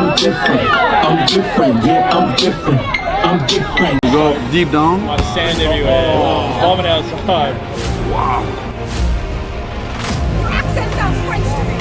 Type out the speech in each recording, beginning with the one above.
I'm different, yeah, I'm different, I'm different. You go deep down. A lot of sand everywhere. Bombing outside. Wow. Accent sounds French to me.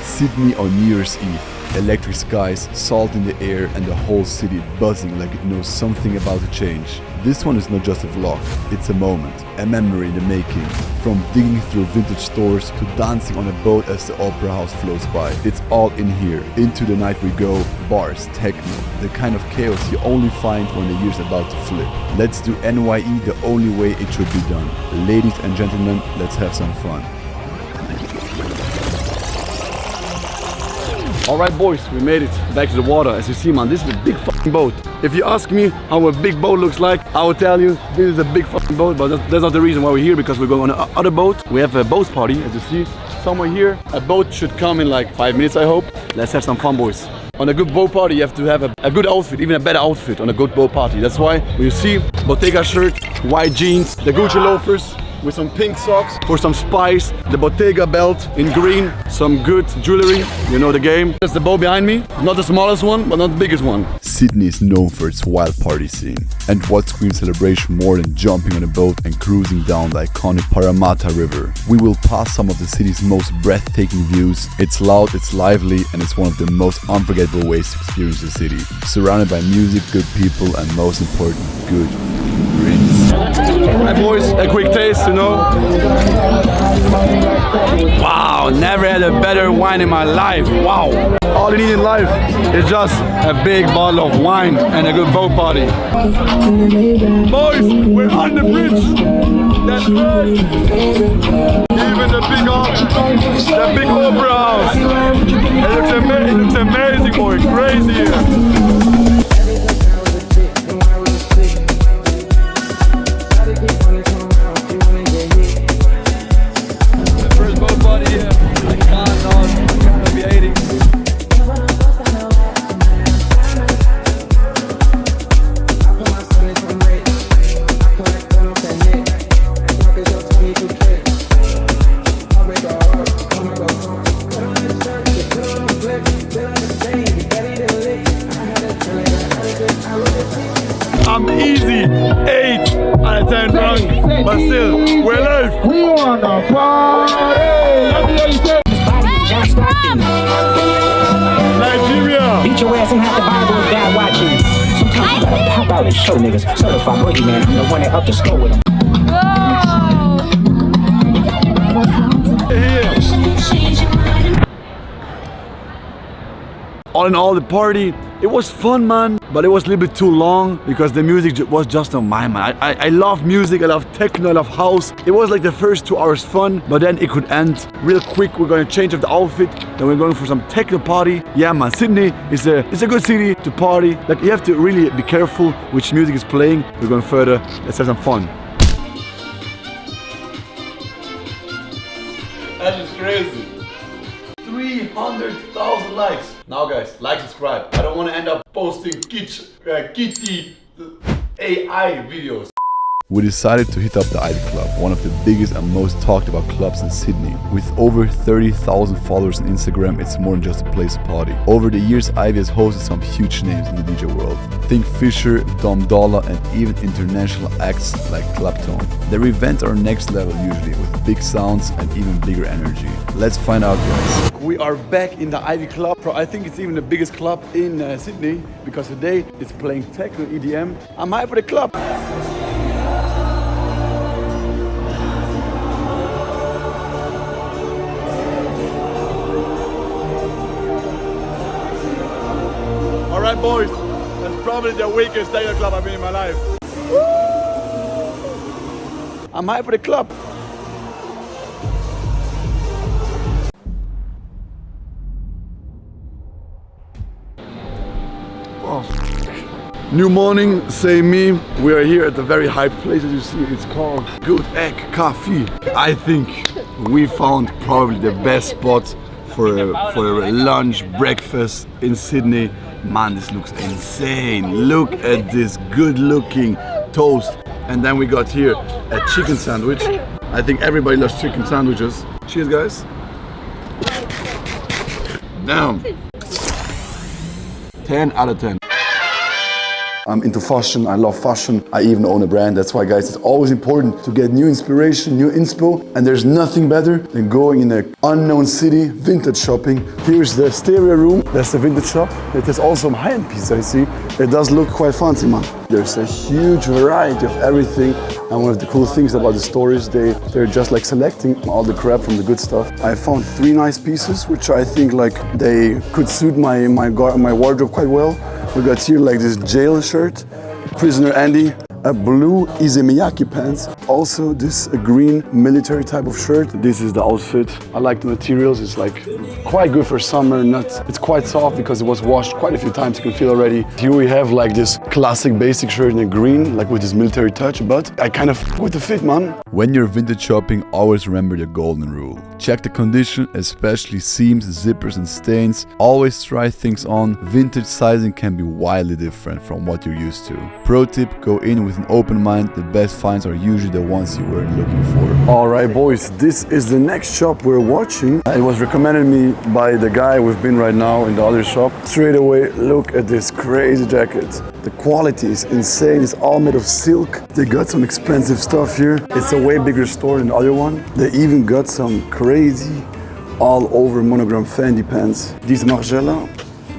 Sydney on New Year's Eve. Electric skies, salt in the air, and the whole city buzzing like it knows something about to change. This one is not just a vlog, it's a moment, a memory in the making. From digging through vintage stores to dancing on a boat as the opera house floats by. It's all in here. Into the night we go, bars, techno, the kind of chaos you only find when the year's about to flip. Let's do NYE the only way it should be done. Ladies and gentlemen, let's have some fun. Alright boys, we made it back to the water. As you see, man, this is a big fucking boat. If you ask me how a big boat looks like, I will tell you this is a big fucking boat, but that's not the reason why we're here, because we're going on another boat. We have a boat party, as you see, somewhere here. A boat should come in like 5 minutes, I hope. Let's have some fun, boys. On a good boat party, you have to have a good outfit, even a better outfit on a good boat party. That's why you see Bottega shirt, white jeans, the Gucci loafers, with some pink socks for some spice, the Bottega belt in green, some good jewelry, you know the game. That's the boat behind me, not the smallest one, but not the biggest one. Sydney is known for its wild party scene. And what screams celebration more than jumping on a boat and cruising down the iconic Parramatta River? We will pass some of the city's most breathtaking views. It's loud, it's lively, and it's one of the most unforgettable ways to experience the city. Surrounded by music, good people, and most important, good drinks. Alright boys, a quick taste, you know. Wow, never had a better wine in my life. Wow. All you need in life is just a big bottle of wine and a good boat party. Boys, we're on the bridge. That's right. Even the big opera house. It looks amazing, boy. Crazy here. I'm easy, 8 out of 10 drunk, but still, we're alive. We wanna party. Nigeria. Beat your ass and have the Bible if God watching. Sometimes you gotta pop out and show niggas. Certified boogeyman, I'm the one that up the score with them. All in all, the party, it was fun, man, but it was a little bit too long because the music was just on my mind. I love music, I love techno, I love house. It was like the first 2 hours fun, but then it could end real quick. We're gonna change up the outfit, then we're going for some techno party. Yeah, man, Sydney is a good city to party. Like, you have to really be careful which music is playing. We're going further, let's have some fun. That is crazy. 300,000 likes. Now guys, like, subscribe. I don't want to end up posting kitty AI videos. We decided to hit up the Ivy Club, one of the biggest and most talked about clubs in Sydney. With over 30,000 followers on Instagram, it's more than just a place to party. Over the years, Ivy has hosted some huge names in the DJ world. Think Fisher, Dom Dolla, and even international acts like Clapton. Their events are next level usually, with big sounds and even bigger energy. Let's find out, guys. We are back in the Ivy Club. I think it's even the biggest club in Sydney, because today it's playing techno EDM. I'm hyped for the club. Alright boys, that's probably the weakest techno club I've been in my life. Woo! I'm hyped for the club. Oh. New morning, say me. We are here at the very hyped place, as you see. It's called Good Egg Coffee. I think we found probably the best spot for a lunch, breakfast in Sydney. Man, this looks insane. Look at this good looking toast. And then we got here a chicken sandwich. I think everybody loves chicken sandwiches. Cheers, guys. Damn. 10 out of 10. I'm into fashion, I love fashion, I even own a brand. That's why, guys, it's always important to get new inspiration, new inspo, and there's nothing better than going in an unknown city, vintage shopping. Here's the stereo room, that's the vintage shop. It has also some high-end pieces, I see. It does look quite fancy, man. There's a huge variety of everything, and one of the cool things about the stores, they're just like selecting all the crap from the good stuff. I found 3 nice pieces, which I think like they could suit my wardrobe quite well. We got here like this jail shirt, Prisoner Andy, a blue Izemiyaki pants, also this green military type of shirt. This is the outfit. I like the materials, it's like quite good for summer, it's quite soft because it was washed quite a few times, you can feel already. Here we have like this classic basic shirt in a green, like with this military touch, but I kind of f with the fit, man. When you're vintage shopping, always remember the golden rule. Check the condition, especially seams, zippers and stains. Always try things on. Vintage sizing can be wildly different from what you're used to. Pro tip, go in with an open mind. The best finds are usually the ones you weren't looking for. Alright boys, this is the next shop we're watching. It was recommended me by the guy we've been right now in the other shop. Straight away, look at this crazy jacket. The quality is insane, it's all made of silk. They got some expensive stuff here. It's a way bigger store than the other one. They even got some crazy all over monogram Fendi pants. These Margiela,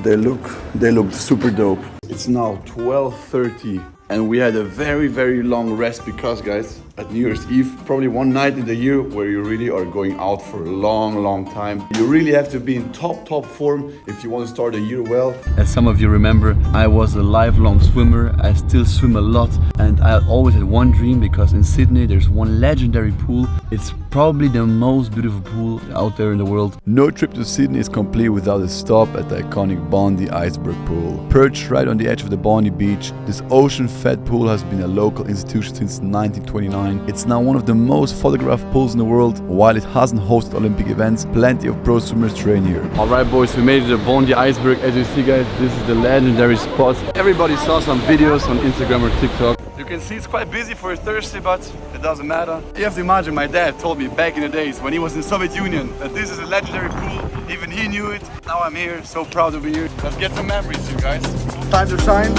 they look super dope. It's now 12:30 and we had a very long rest because, guys, at New Year's Eve, probably one night in the year where you really are going out for a long time. You really have to be in top form if you want to start the year well. As some of you remember, I was a lifelong swimmer. I still swim a lot, and I always had one dream because in Sydney there's one legendary pool. It's probably the most beautiful pool out there in the world. No trip to Sydney is complete without a stop at the iconic Bondi Iceberg pool. Perched right on the edge of the Bondi beach, this ocean-fed pool has been a local institution since 1929. It's now one of the most photographed pools in the world. While it hasn't hosted Olympic events, plenty of pro swimmers train here. Alright boys, we made it to Bondi Iceberg. As you see, guys, this is the legendary spot. Everybody saw some videos on Instagram or TikTok. You can see it's quite busy for a Thursday, but it doesn't matter. You have to imagine, my dad told me back in the days when he was in Soviet Union that this is a legendary pool. Even he knew it. Now I'm here, so proud to be here. Let's get some memories, you guys. Time to shine.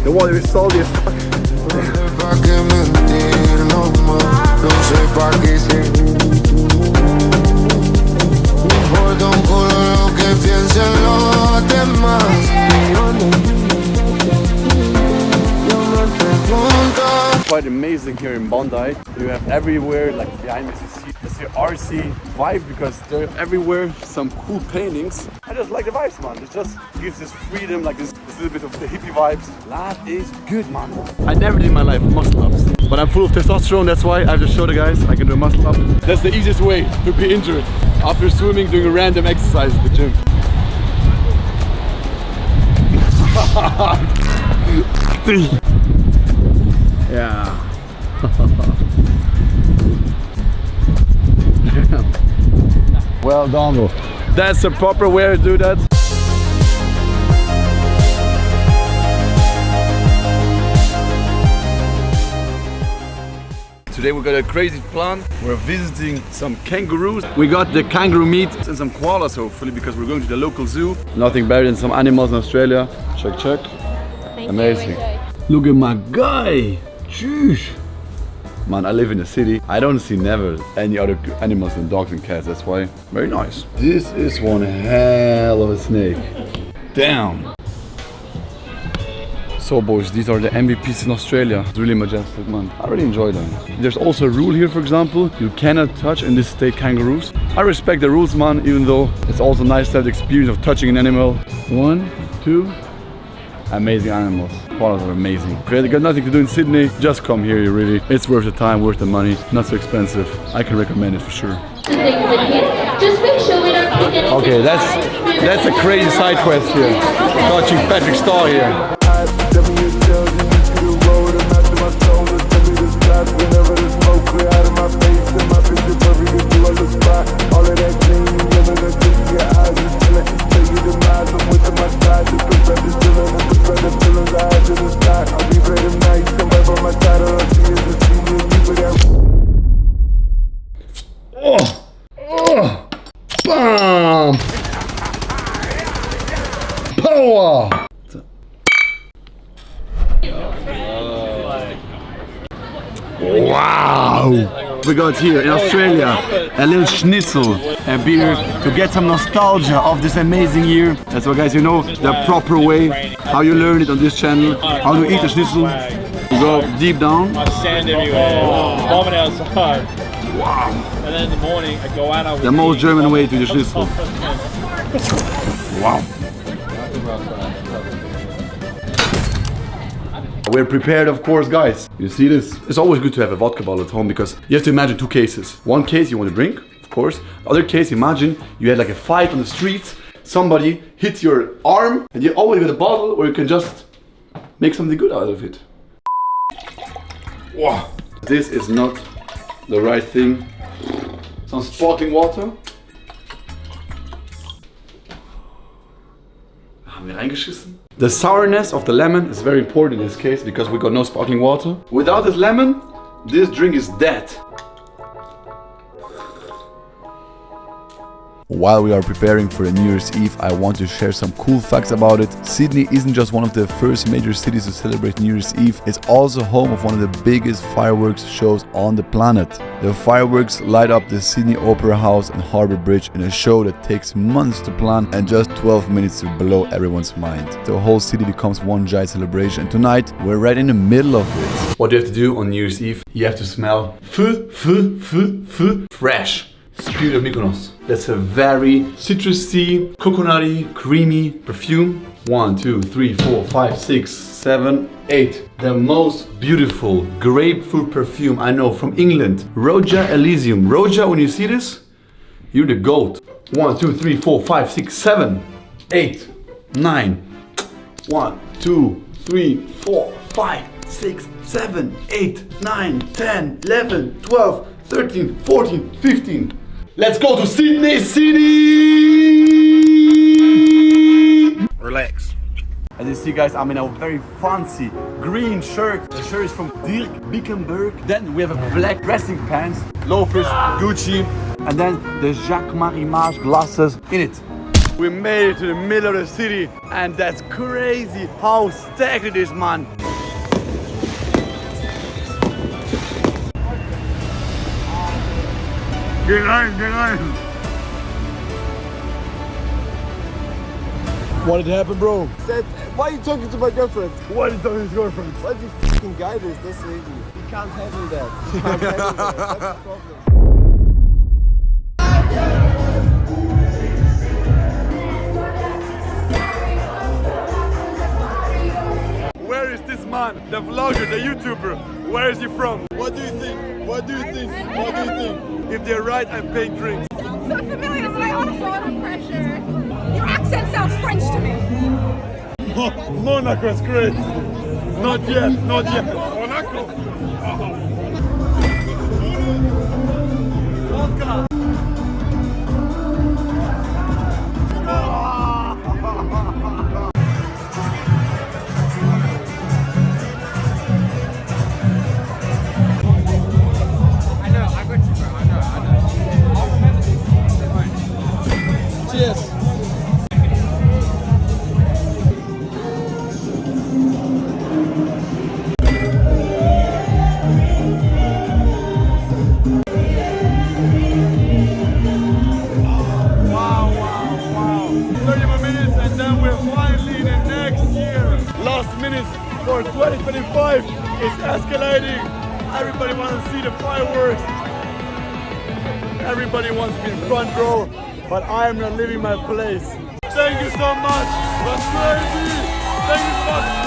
The water is salty as fuck. Quite amazing here in Bondi. You have everywhere, like behind me, it's the RC vibe because they're everywhere. Some cool paintings. I just like the vibes, man. It just gives this freedom, like this little bit of the hippie vibes. That is good, man. I never did in my life muscle ups, but I'm full of testosterone. That's why I have to show the guys I can do a muscle up. That's the easiest way to be injured after swimming, doing a random exercise at the gym. Yeah. Well done, bro. That's the proper way to do that. Today we got a crazy plan. We're visiting some kangaroos. We got the kangaroo meat and some koalas, hopefully, because we're going to the local zoo. Nothing better than some animals in Australia. Check. Amazing. Look at my guy. Jeez. Man, I live in a city. I don't see never any other animals than dogs and cats. That's why. Very nice. This is one hell of a snake. Damn. So boys, these are the MVPs in Australia. It's really majestic, man. I really enjoy them. There's also a rule here, for example, you cannot touch in this state kangaroos. I respect the rules, man, even though it's also nice to have the experience of touching an animal. 1, 2. Amazing animals. Koalas are amazing. If you got nothing to do in Sydney, just come here, really. It's worth the time, worth the money. Not so expensive. I can recommend it for sure. Okay, that's a crazy side quest here. Touching Patrick Starr here. Whenever the smoke clear out of my face and my picture perfect, you look spot. All of that clean Jump! Power! Wow! We got here in Australia a little schnitzel, a beer to get some nostalgia of this amazing year. That's what, guys, you know the proper way, how you learn it on this channel, how to eat a schnitzel. You go deep down. Sand everywhere. Vomit outside. Wow! And then in the morning, a goanna with The most German way to the schnitzel. Wow! We're prepared, of course, guys. You see this? It's always good to have a vodka bottle at home because you have to imagine two cases. One case you want to drink, of course. The other case, imagine you had like a fight on the streets. Somebody hit your arm and you always got a bottle where you can just make something good out of it. Wow. This is not the right thing. Some sparkling water. Haben wir reingeschissen? The sourness of the lemon is very important in this case because we got no sparkling water. Without this lemon, this drink is dead. While we are preparing for the New Year's Eve, I want to share some cool facts about it. Sydney isn't just one of the first major cities to celebrate New Year's Eve, it's also home of one of the biggest fireworks shows on the planet. The fireworks light up the Sydney Opera House and Harbour Bridge in a show that takes months to plan and just 12 minutes to blow everyone's mind. The whole city becomes one giant celebration, and tonight we're right in the middle of it. What do you have to do on New Year's Eve? You have to smell fresh. Spirit of Mykonos. That's a very citrusy, coconutty, creamy perfume. 1, 2, 3, 4, 5, 6, 7, 8. The most beautiful grapefruit perfume I know from England. Roja Elysium. Roja, when you see this, you're the goat. 1, 2, 3, 4, 5, 6, 7, 8, 9. 1, 2, 3, 4, 5, 6, 7, 8, 9, 10, 11, 12, 13, 14, 15. Let's go to Sydney City! Relax. As you see, guys, I'm in a very fancy green shirt. The shirt is from Dirk Bickenberg. Then we have a black dressing pants, loafers, Gucci, and then the Jacques Marimage glasses in it. We made it to the middle of the city, and that's crazy how stacked it is, man. Get on. What did happen, bro? Said, why are you talking to my girlfriend? What is his girlfriend? Why is he fucking guy this lady? He can't handle that. He can't handle that. That's the problem. Where is this man? The vlogger, the YouTuber. Where is he from? What do you think? What do you think? What do you think? If they're right, I'm paying drinks. Sounds so familiar, so I honestly under pressure. Your accent sounds French to me. Monaco's great. Not yet. Monaco. Vodka. Cheers. Wow. 30 more minutes and then we're finally in the next year. Last minutes for 2025 is escalating. Everybody wants to see the fireworks. Everybody wants to be in front row, but I am not leaving my place. Thank you so much. That's crazy. Thank you so much.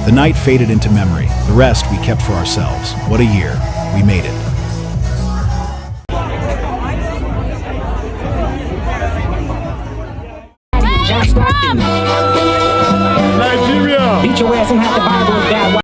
The night faded into memory. The rest we kept for ourselves. What a year. We made it. Nigeria! your ass and have the Bible if God